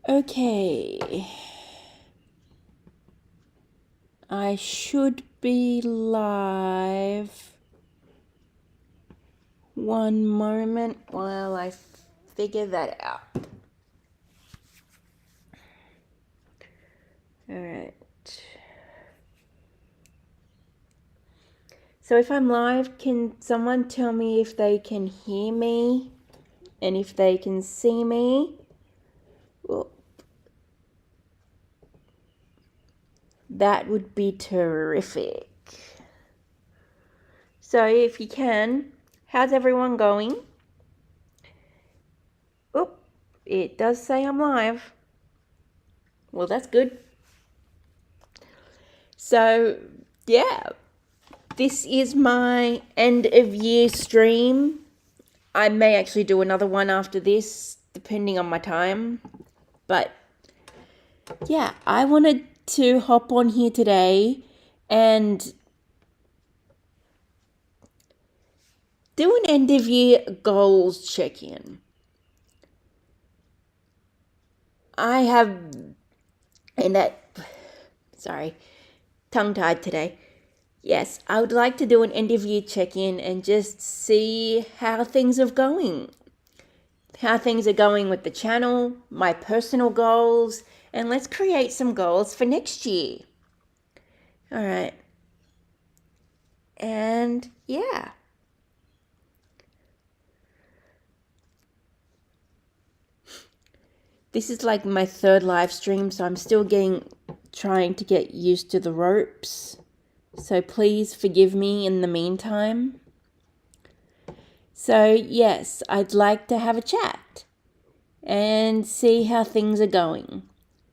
Okay. I should be live. One moment while I figure that out. Alright. So if I'm live, can someone tell me if they can hear me and if they can see me? Well, that would be terrific. So if you can, how's everyone going? Oop, it does say I'm live. Well, that's good. So, yeah, this is my end of year stream. I may actually do another one after this, depending on my time. But yeah, I wanted to hop on here today and do an end of year goals check-in. I have, and that, sorry, tongue-tied today. Yes, I would like to do an end of year check-in and just see how things are going. How things are going with the channel, my personal goals, and let's create some goals for next year. All right. And yeah. This is like my third live stream, so I'm still trying to get used to the ropes. So please forgive me in the meantime. So yes, I'd like to have a chat and see how things are going,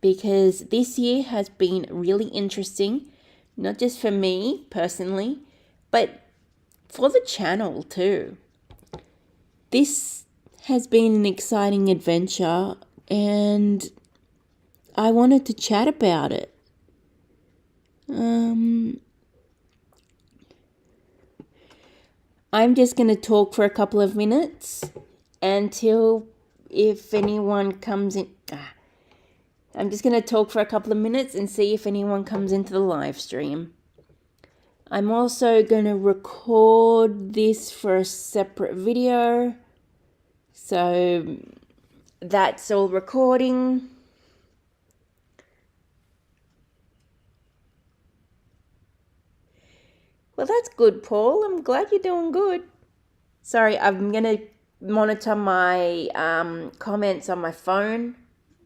because this year has been really interesting, not just for me personally, but for the channel too. This has been an exciting adventure and I wanted to chat about it. I'm just going to talk for a couple of minutes until if anyone comes in. I'm just going to talk for a couple of minutes and see if anyone comes into the live stream. I'm also going to record this for a separate video. So that's all recording. Well, that's good, Paul. I'm glad you're doing good. Sorry, I'm going to monitor my comments on my phone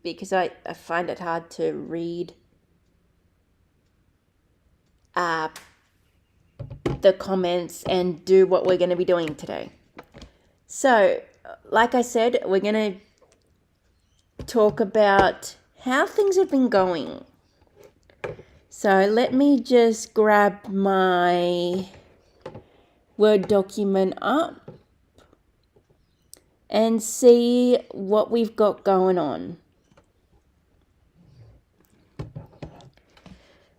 because I find it hard to read the comments and do what we're going to be doing today. So, like I said, we're going to talk about how things have been going. So let me just grab my Word document up and see what we've got going on.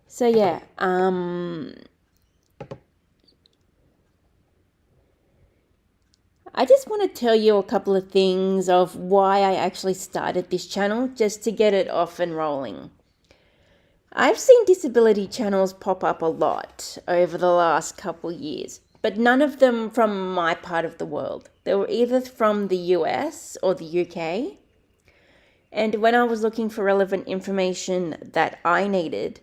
So yeah, I just want to tell you a couple of things of why I actually started this channel, just to get it off and rolling. I've seen disability channels pop up a lot over the last couple years, but none of them from my part of the world. They were either from the US or the UK. And when I was looking for relevant information that I needed,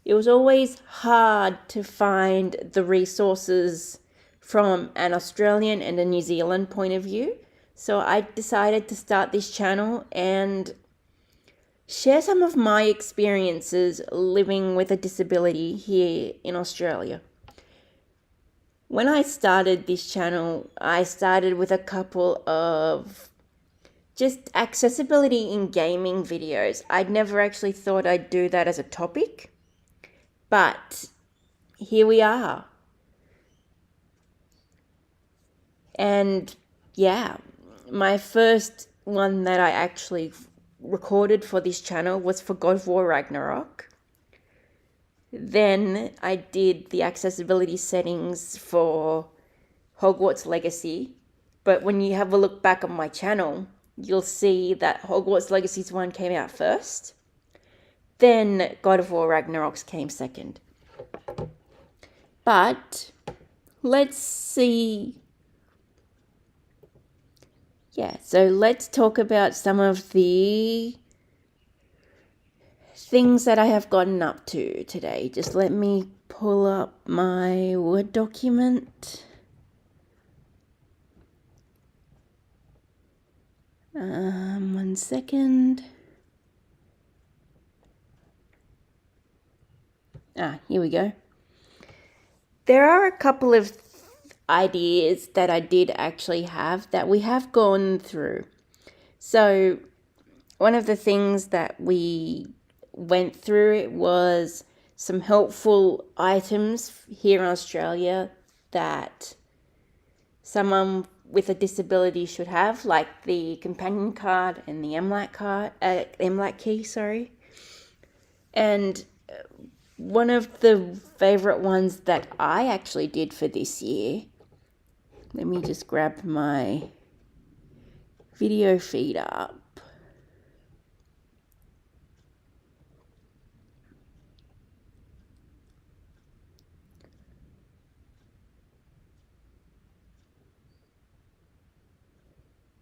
it was always hard to find the resources from an Australian and a New Zealand point of view. So I decided to start this channel and share some of my experiences living with a disability here in Australia. When I started this channel, I started with a couple of just accessibility in gaming videos. I'd never actually thought I'd do that as a topic, but here we are. And yeah, my first one that I actually recorded for this channel was for God of War Ragnarok. Then I did the accessibility settings for Hogwarts Legacy. But when you have a look back on my channel, you'll see that Hogwarts Legacies 1 came out first. Then God of War Ragnarok came second. But let's see. Yeah, so let's talk about some of the things that I have gotten up to today. Just let me pull up my Word document. 1 second. Here we go. There are a couple of ideas that I did actually have that we have gone through. So one of the things that we went through was some helpful items here in Australia that someone with a disability should have, like the companion card and the MLAT key. And one of the favorite ones that I actually did for this year, let me just grab my video feed up.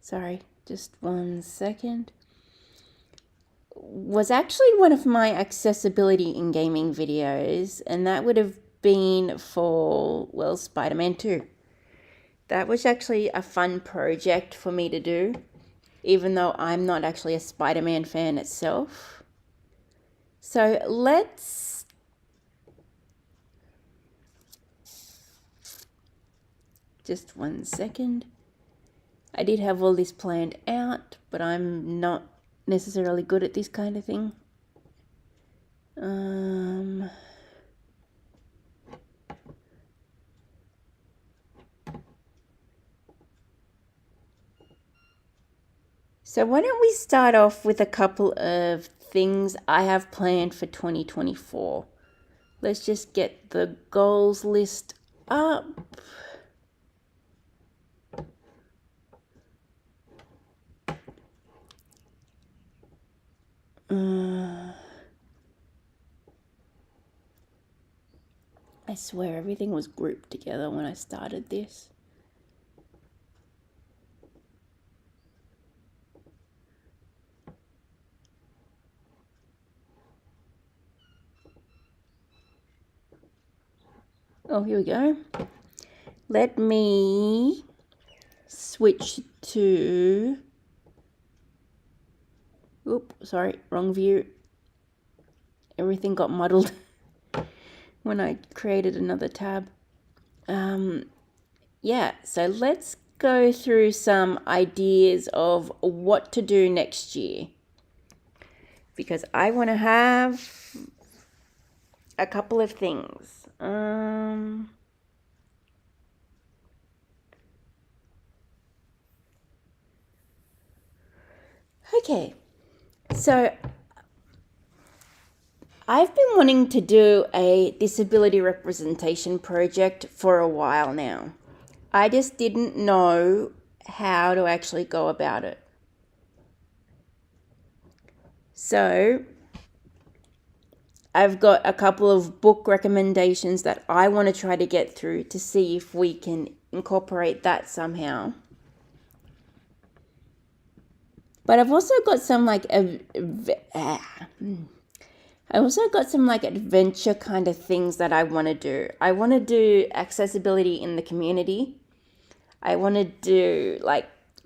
Sorry, just 1 second. Was actually one of my accessibility in gaming videos, and that would have been for, well, Spider-Man 2. That was actually a fun project for me to do, even though I'm not actually a Spider-Man fan itself. So let's just 1 second. I did have all this planned out, but I'm not necessarily good at this kind of thing. So why don't we start off with a couple of things I have planned for 2024. Let's just get the goals list up. I swear everything was grouped together when I started this. Oh, here we go. Let me switch to... sorry, wrong view. Everything got muddled when I created another tab. Yeah, so let's go through some ideas of what to do next year. Because I want to have a couple of things. Okay, so I've been wanting to do a disability representation project for a while now. I just didn't know how to actually go about it. So I've got a couple of book recommendations that I want to try to get through to see if we can incorporate that somehow. But I've also got some adventure kind of things that I want to do. I want to do accessibility in the community. I want to do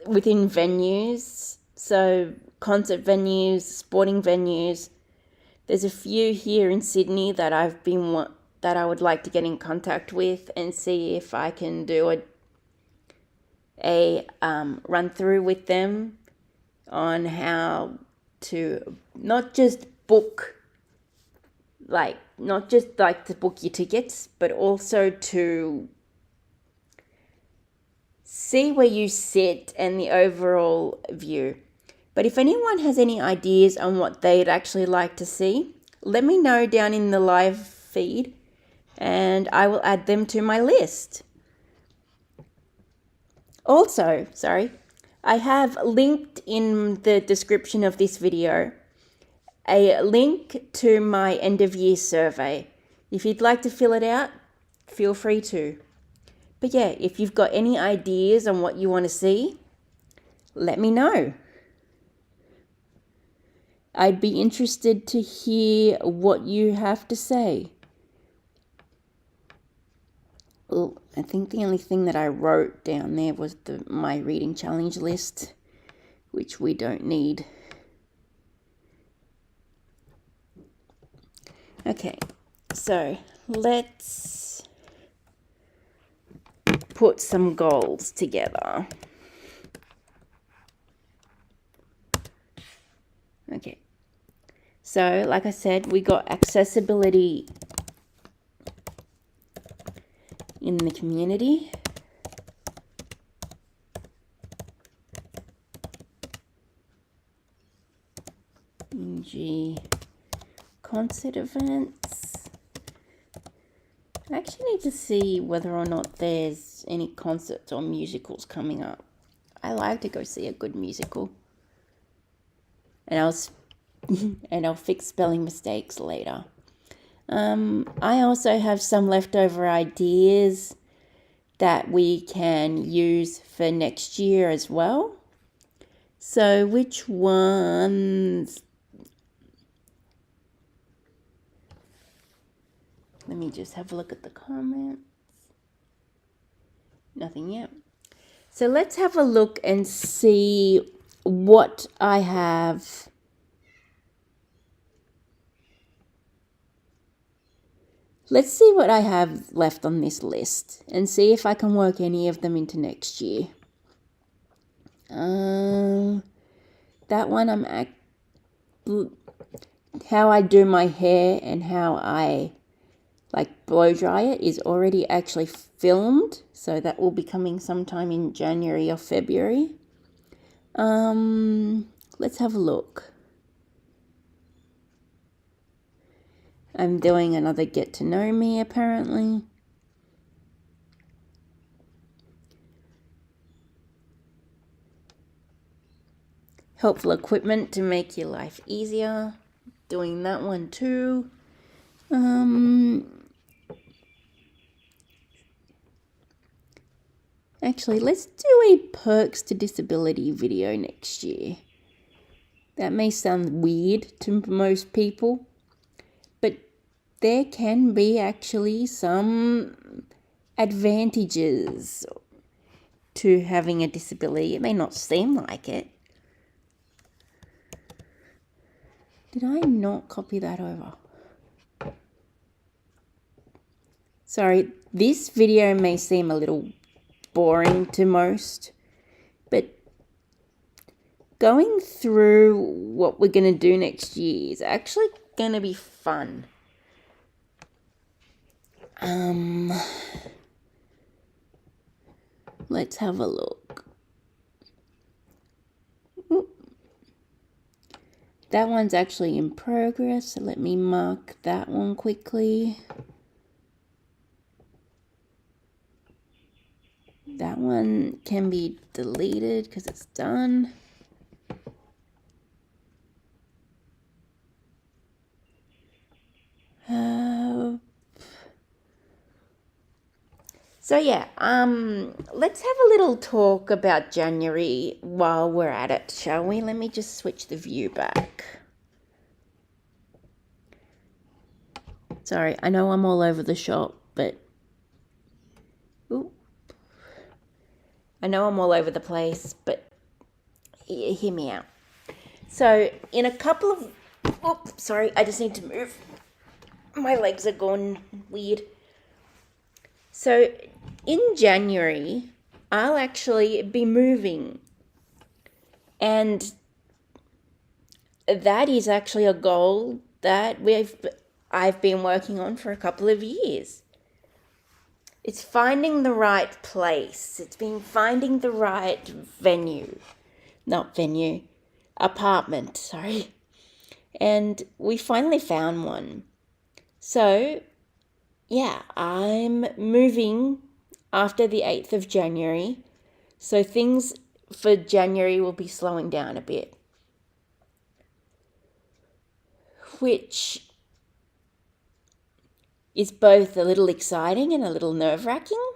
within venues, so concert venues, sporting venues. There's a few here in Sydney that that I would like to get in contact with and see if I can do a run through with them on how to not just book to book your tickets, but also to see where you sit and the overall view. But if anyone has any ideas on what they'd actually like to see, let me know down in the live feed and I will add them to my list. Also, I have linked in the description of this video a link to my end of year survey. If you'd like to fill it out, feel free to. But yeah, if you've got any ideas on what you want to see, let me know. I'd be interested to hear what you have to say. Well, I think the only thing that I wrote down there was my reading challenge list, which we don't need. Okay, so let's put some goals together. Okay, so like I said, we got accessibility in the community. Concert events. I actually need to see whether or not there's any concerts or musicals coming up. I like to go see a good musical. And I'll fix spelling mistakes later. I also have some leftover ideas that we can use for next year as well. So which ones? Let me just have a look at the comments. Nothing yet. So let's have a look and see what I have. Let's see what I have left on this list and see if I can work any of them into next year. That one how I do my hair and how I blow dry it is already actually filmed, so that will be coming sometime in January or February. Let's have a look. I'm doing another get to know me apparently. Helpful equipment to make your life easier. Doing that one too. Actually, let's do a perks to disability video next year. That may sound weird to most people, but there can be actually some advantages to having a disability. It may not seem like it. Did I not copy that over? Sorry, this video may seem a little boring to most, but going through what we're going to do next year is actually going to be fun. Let's have a look. That one's actually in progress, so let me mark that one quickly. That one can be deleted because it's done. So yeah, let's have a little talk about January while we're at it, shall we? Let me just switch the view back. Sorry, I know I'm all over the shop, but I know I'm all over the place, but hear me out. So in a couple of, sorry, I just need to move. My legs are gone weird. So in January, I'll actually be moving. And that is actually a goal that I've been working on for a couple of years. It's finding the right place. It's been finding the right apartment, sorry. And we finally found one. So, yeah, I'm moving after the 8th of January. So things for January will be slowing down a bit, which is both a little exciting and a little nerve-wracking,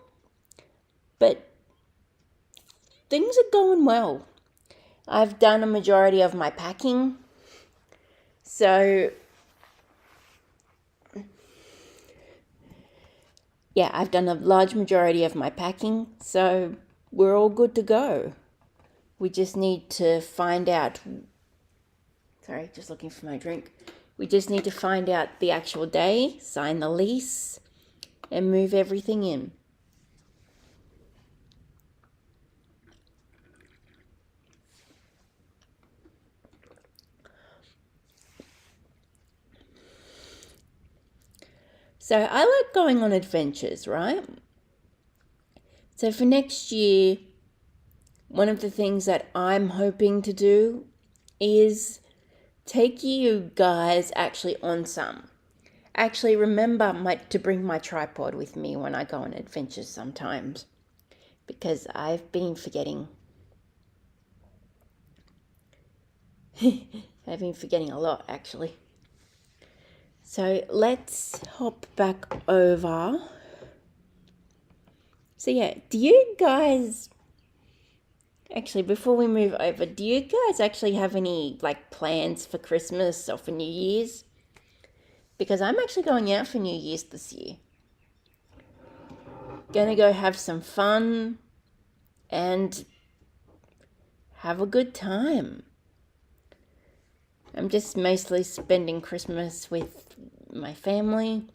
but things are going well. I've done a majority of my packing, so yeah, I've done a large majority of my packing, so we're all good to go. We just need to find out, sorry, just looking for my drink. We just need to find out the actual day, sign the lease, and move everything in. So I like going on adventures, right? So for next year, one of the things that I'm hoping to do is take you guys actually on some. Actually remember to bring my tripod with me when I go on adventures sometimes, because I've been forgetting. I've been forgetting a lot, actually. So let's hop back over. So yeah, do you guys, actually before we move over, do you guys actually have any like plans for Christmas or for New Year's? Because I'm actually going out for New Year's this year. Gonna go have some fun and have a good time. I'm just mostly spending Christmas with my family.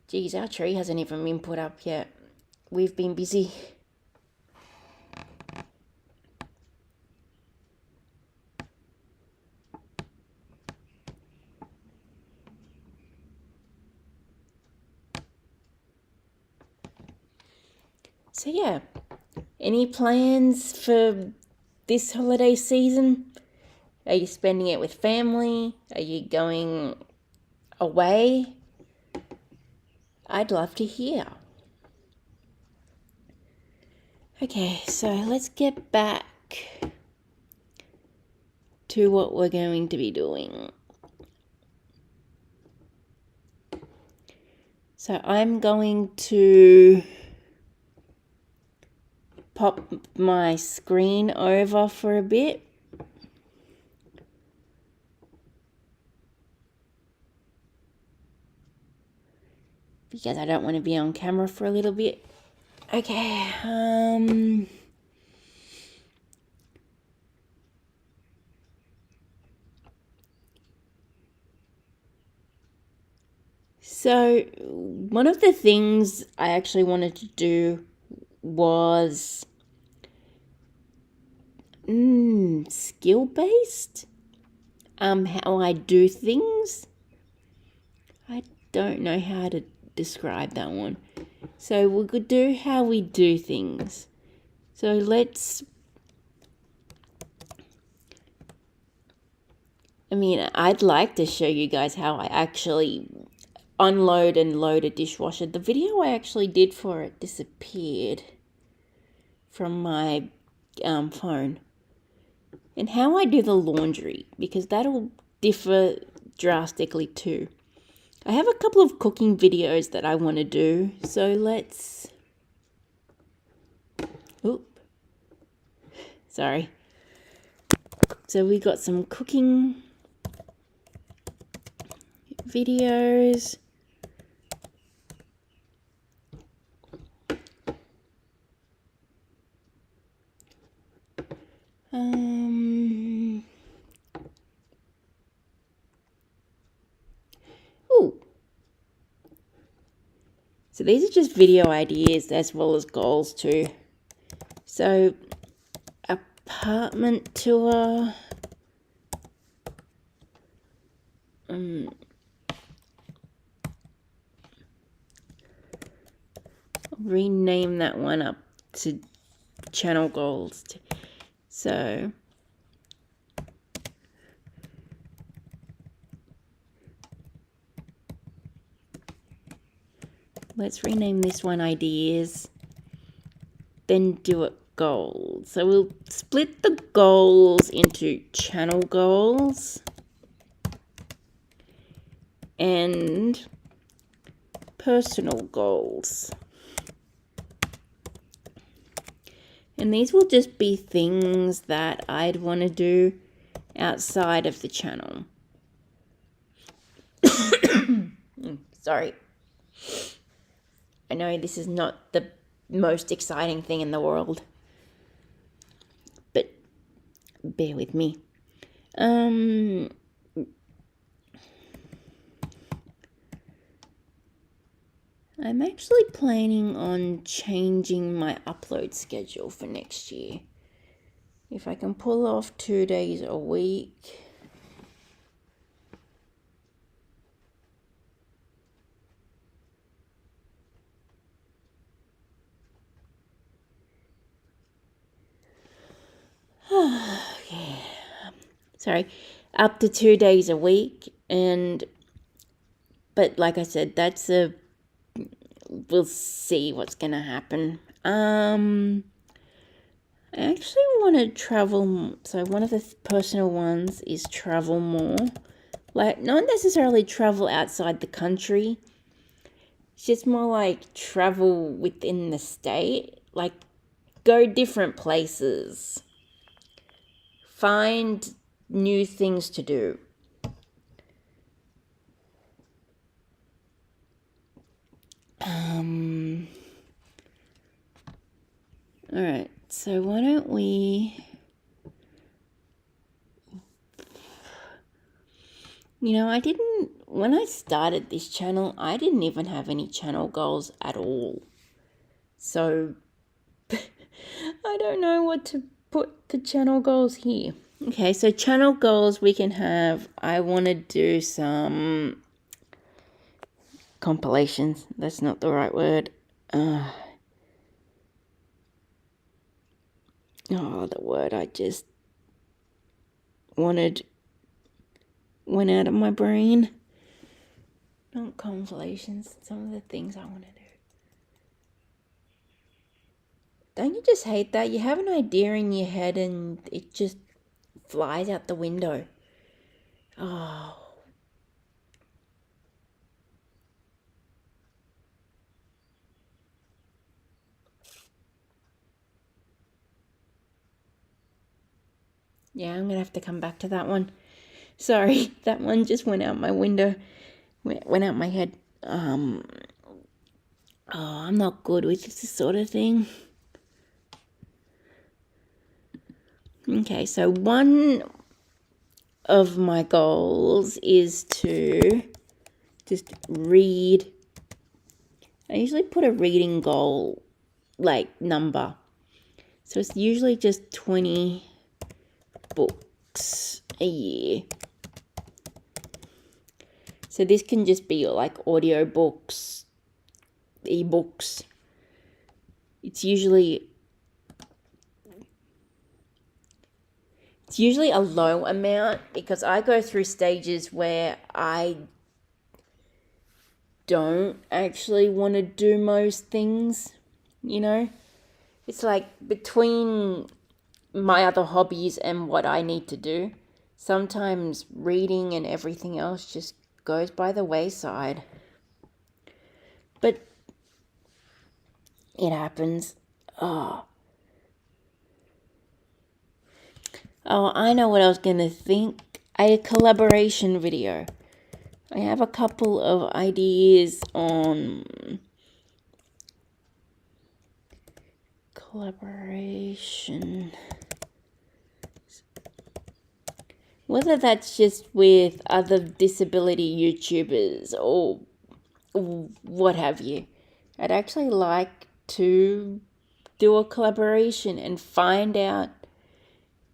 Geez, our tree hasn't even been put up yet. We've been busy. So yeah, any plans for this holiday season? Are you spending it with family? Are you going away? I'd love to hear. Okay, so let's get back to what we're going to be doing. So I'm going to pop my screen over for a bit. Because I don't want to be on camera for a little bit. Okay, so one of the things I actually wanted to do was skill-based. How I do things. I don't know how to describe that one. So we could do how we do things. So I'd like to show you guys how I actually unload and load a dishwasher. The video I actually did for it disappeared from my phone. And how I do the laundry, because that'll differ drastically too. I have a couple of cooking videos that I want to do, so let's... Oop. Sorry. So we got some cooking videos. Ooh. So these are just video ideas as well as goals too. So, apartment tour. I'll rename that one up to channel goals. So, let's rename this one ideas. Then do it goals. So we'll split the goals into channel goals and personal goals. And these will just be things that I'd want to do outside of the channel. Sorry. I know this is not the most exciting thing in the world, but bear with me. I'm actually planning on changing my upload schedule for next year. If I can pull off 2 days a week. Okay. Sorry, up to 2 days a week, but like I said, we'll see what's gonna happen. I actually want to travel, so one of the personal ones is travel more. Like, not necessarily travel outside the country, it's just more like travel within the state, like go different places, find new things to do. All right, so why don't we, when I started this channel, I didn't even have any channel goals at all. So I don't know what to put the channel goals here. Okay, so channel goals we can have, I want to do some compilations. That's not the right word. The word I just went out of my brain. Not compilations, some of the things I want to do. Don't you just hate that? You have an idea in your head and it just flies out the window. Oh. Yeah, I'm going to have to come back to that one. Sorry, that one just went out my window. Went out my head. I'm not good with this sort of thing. Okay, so one of my goals is to just read. I usually put a reading goal, like, number. So it's usually just 20 books a year. So this can just be like audio books, ebooks. It's usually a low amount because I go through stages where I don't actually want to do most things, It's like between my other hobbies and what I need to do, sometimes reading and everything else just goes by the wayside. But it happens. Oh, I know what I was going to think. A collaboration video. I have a couple of ideas on collaboration. Whether that's just with other disability YouTubers or what have you. I'd actually like to do a collaboration and find out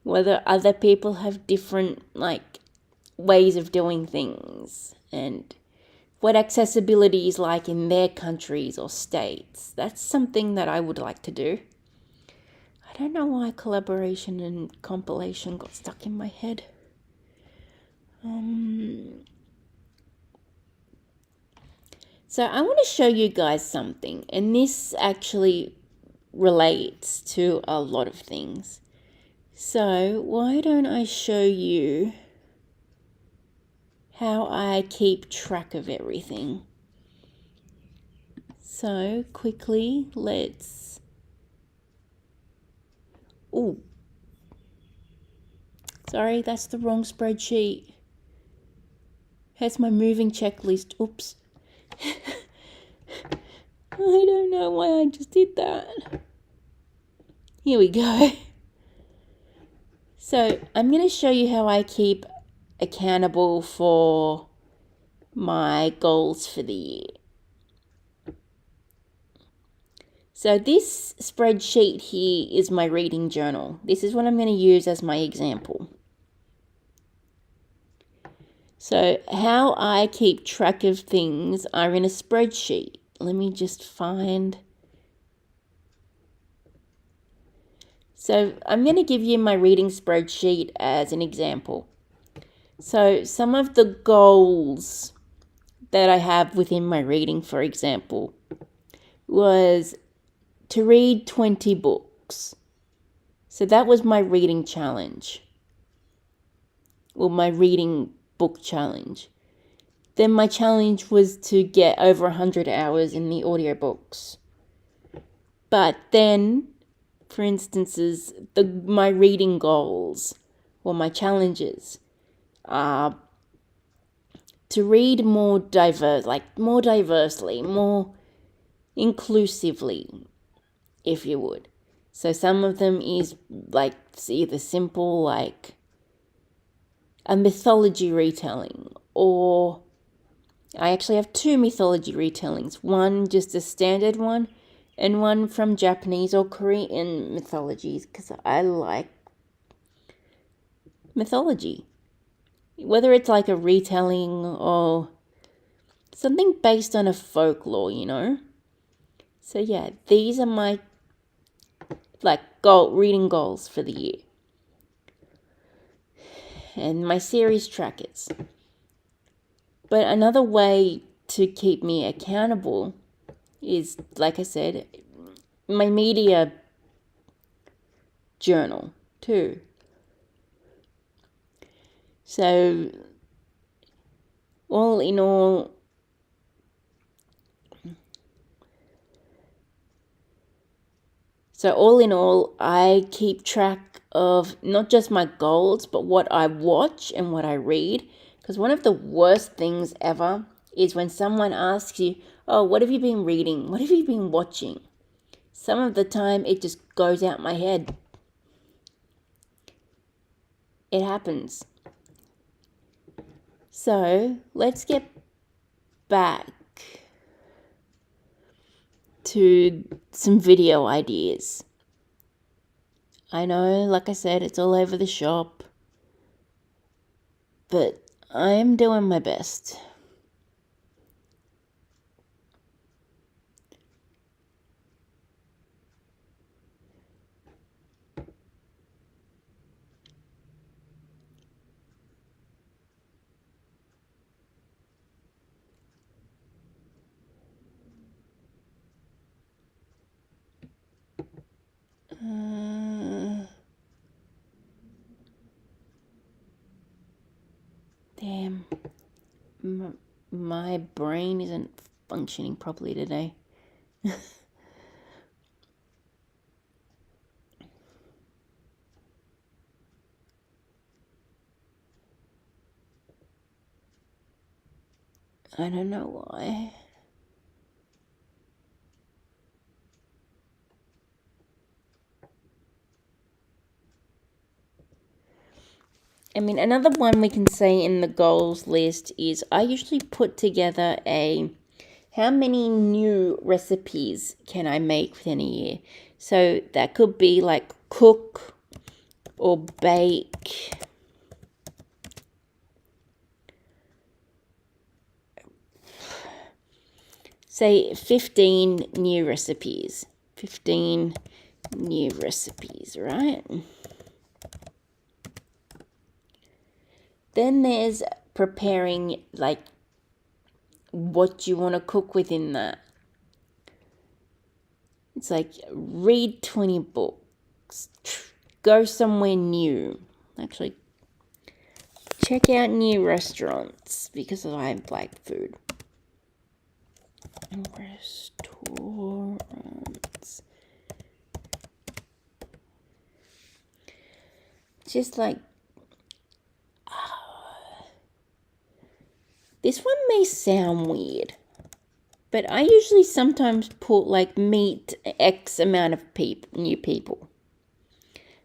whether other people have different, ways of doing things and what accessibility is like in their countries or states. That's something that I would like to do. I don't know why collaboration and compilation got stuck in my head. So I want to show you guys something, and this actually relates to a lot of things. So why don't I show you how I keep track of everything? So quickly, let's... Oh, sorry, that's the wrong spreadsheet. Here's my moving checklist. Oops. I don't know why I just did that. Here we go. So I'm going to show you how I keep accountable for my goals for the year. So this spreadsheet here is my reading journal. This is what I'm going to use as my example. So how I keep track of things are in a spreadsheet. Let me just find... So I'm going to give you my reading spreadsheet as an example. So some of the goals that I have within my reading, for example, was to read 20 books. So that was my reading challenge. Well, my reading book challenge. Then my challenge was to get over 100 hours in the audiobooks. But then, for instances, my reading goals or my challenges are to read more diversely, more inclusively, if you would. So some of them is like either simple, like a mythology retelling, or I actually have 2 mythology retellings. One just a standard one, and one from Japanese or Korean mythologies, because I like mythology. Whether it's like a retelling or something based on a folklore, you know. So yeah, these are my reading goals for the year. And my series trackers. But another way to keep me accountable is, like I said, my media journal too. So all in all, I keep track of not just my goals, but what I watch and what I read. Because one of the worst things ever is when someone asks you, oh, what have you been reading? What have you been watching? Some of the time it just goes out my head. It happens. So let's get back to some video ideas. I know, like I said, it's all over the shop, but I'm doing my best. Damn. My brain isn't functioning properly today. I don't know why. I mean, another one we can say in the goals list is I usually put together how many new recipes can I make within a year? So that could be like cook or bake. Say 15 new recipes. 15 new recipes, right? Then there's preparing like what you want to cook within that. It's like read 20 books, go somewhere new. Actually, check out new restaurants because I like food. Restaurants. Just like this one may sound weird, but I usually sometimes put like meet X amount of new people.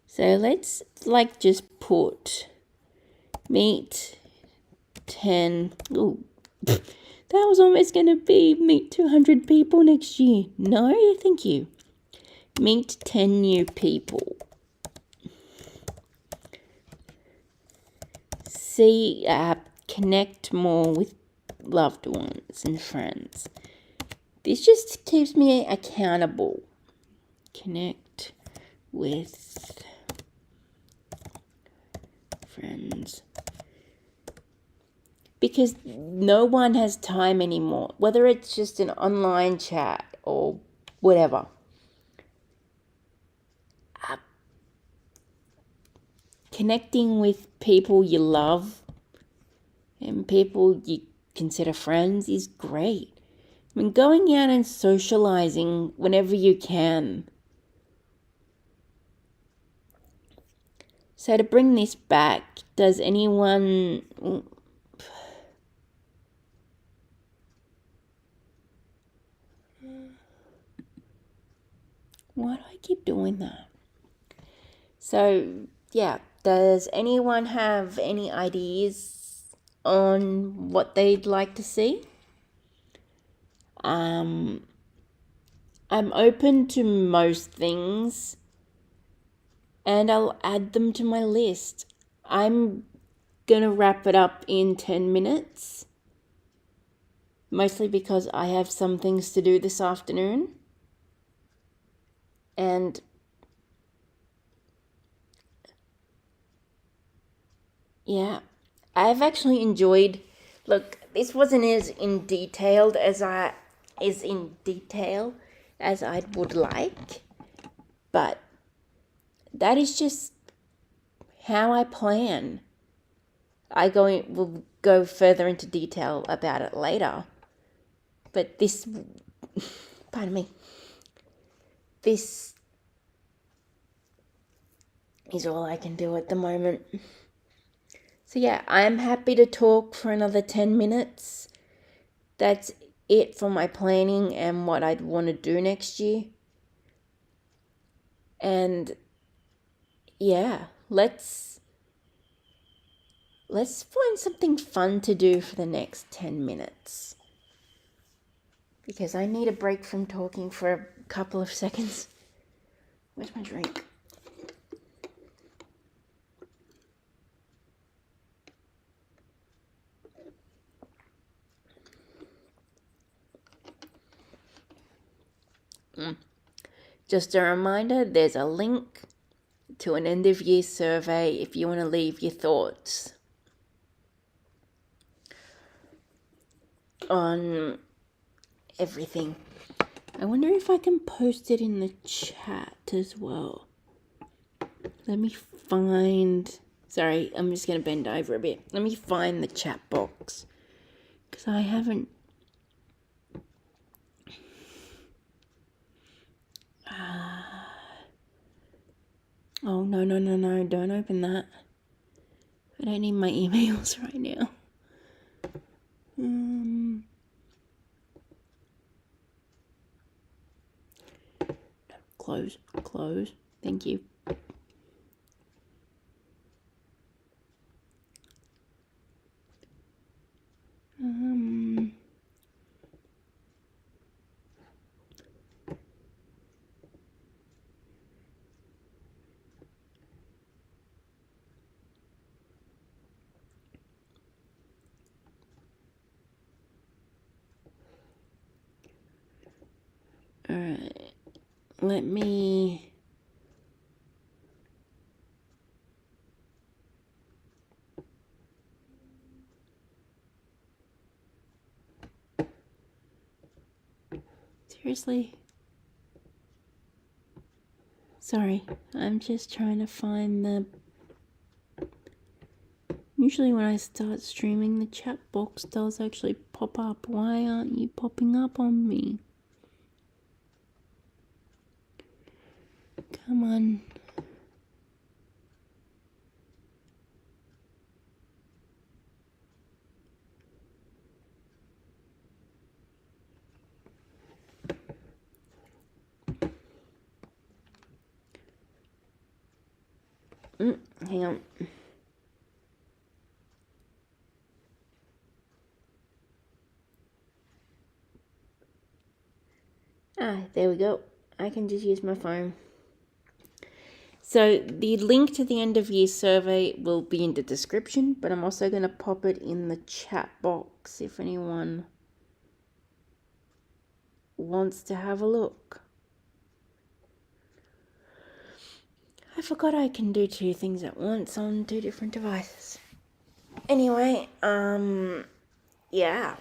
So let's like just put meet 10. Ooh, that was almost going to be meet 200 people next year. No, thank you. Meet 10 new people. See, connect more with loved ones and friends. This just keeps me accountable. Connect with friends. Because no one has time anymore, whether it's just an online chat or whatever. Connecting with people you love and people you consider friends is great. I mean, going out and socializing whenever you can. So to bring this back, does anyone... Why do I keep doing that? So, yeah, does anyone have any ideas on what they'd like to see? I'm open to most things, and I'll add them to my list. I'm gonna wrap it up in 10 minutes, mostly because I have some things to do this afternoon. And yeah, I've actually enjoyed. Look, this wasn't as in detail as I would like, but that is just how I plan. Will go further into detail about it later. But this, pardon me, this is all I can do at the moment. So yeah, I'm happy to talk for another 10 minutes. That's it for my planning and what I'd want to do next year. And yeah, let's find something fun to do for the next 10 minutes. Because I need a break from talking for a couple of seconds. Where's my drink? Just a reminder, there's a link to an end of year survey if you want to leave your thoughts on everything. I wonder if I can post it in the chat as well. Let me find... Sorry, I'm just going to bend over a bit. Let me find the chat box. Because I haven't... Oh, no, don't open that. I don't need my emails right now. Close. Thank you. Alright. Let me... Seriously? Sorry, I'm just trying to find the... Usually when I start streaming, the chat box does actually pop up. Why aren't you popping up on me? Come on. Hang on. There we go. I can just use my phone. So the link to the end of year survey will be in the description, but I'm also going to pop it in the chat box if anyone wants to have a look. I forgot I can do 2 things at once on 2 different devices. Anyway, yeah.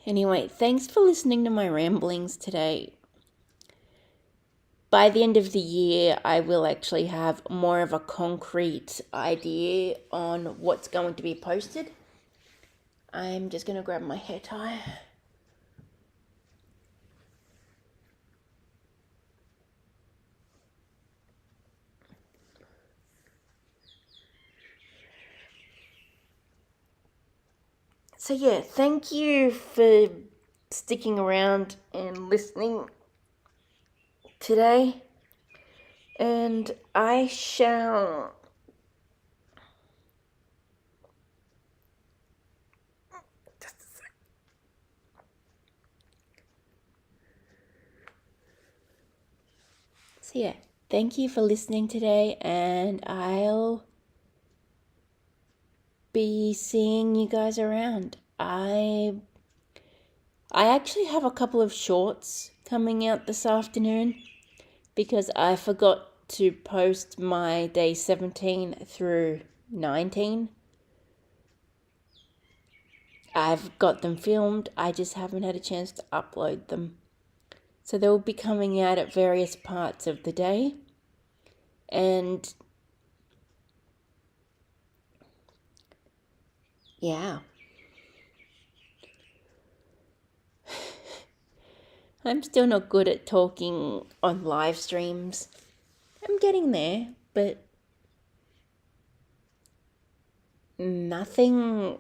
Anyway, thanks for listening to my ramblings today. By the end of the year, I will actually have more of a concrete idea on what's going to be posted. I'm just going to grab my hair tie. So yeah, thank you for sticking around and listening today. And I shall So yeah, thank you for listening today, and I'll be seeing you guys around. I actually have a couple of shorts coming out this afternoon because I forgot to post my day 17 through 19. I've got them filmed, I just haven't had a chance to upload them. So they will be coming out at various parts of the day. And yeah. I'm still not good at talking on live streams. I'm getting there, but nothing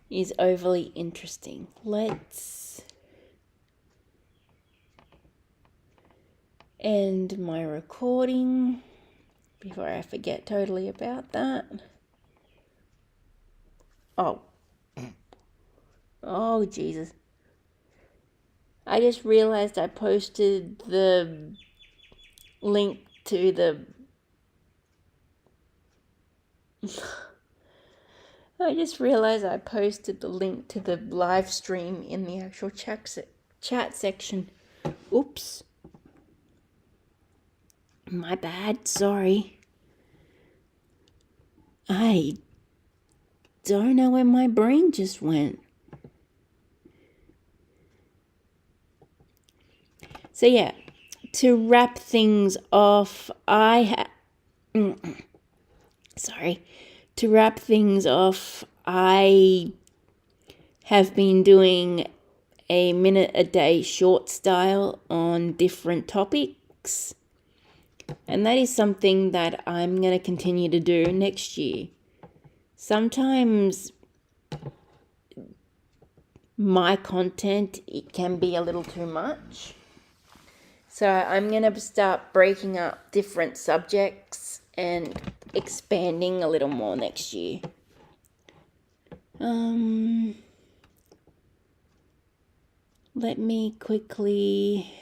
is overly interesting. Let's end my recording before I forget totally about that. Oh, Jesus. I just realized I posted the link to the... I just realized I posted the link to the live stream in the actual chat section. Oops. My bad, sorry. I don't know where my brain just went. So yeah, to wrap things off, I have been doing a minute a day short style on different topics. And that is something that I'm going to continue to do next year. Sometimes my content, it can be a little too much. So I'm going to start breaking up different subjects and expanding a little more next year. Let me quickly...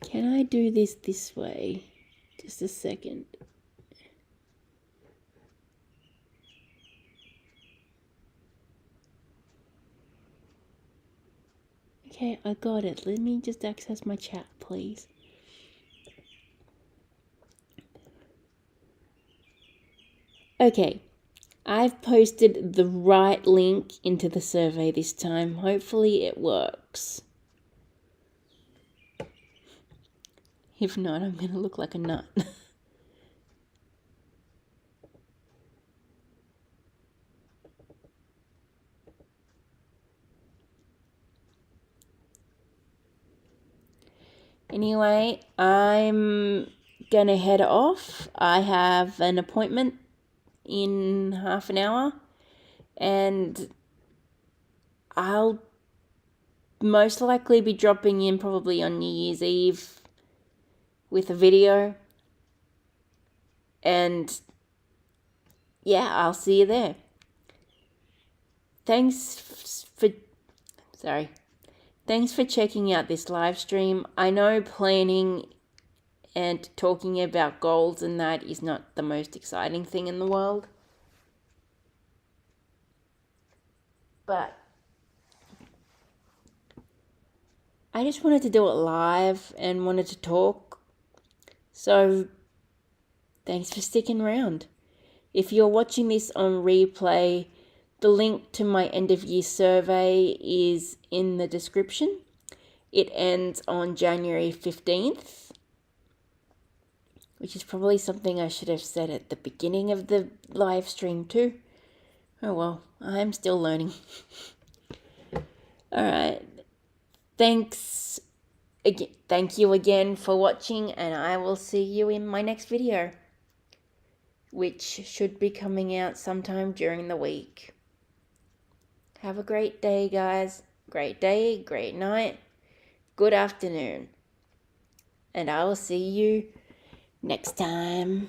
Can I do this way? Just a second. Okay, I got it. Let me just access my chat, please. Okay, I've posted the right link into the survey this time. Hopefully it works. If not, I'm going to look like a nut. Anyway, I'm going to head off. I have an appointment in half an hour, and I'll most likely be dropping in probably on New Year's Eve with a video. And yeah, I'll see you there. Thanks for checking out this live stream. I know planning and talking about goals and that is not the most exciting thing in the world. But I just wanted to do it live and wanted to talk. So thanks for sticking around. If you're watching this on replay, the link to my end of year survey is in the description. It ends on January 15th, which is probably something I should have said at the beginning of the live stream too. Oh well, I'm still learning. Alright, thank you again for watching, and I will see you in my next video, which should be coming out sometime during the week. Have a great day, guys. Great day, great night, good afternoon. And I will see you next time.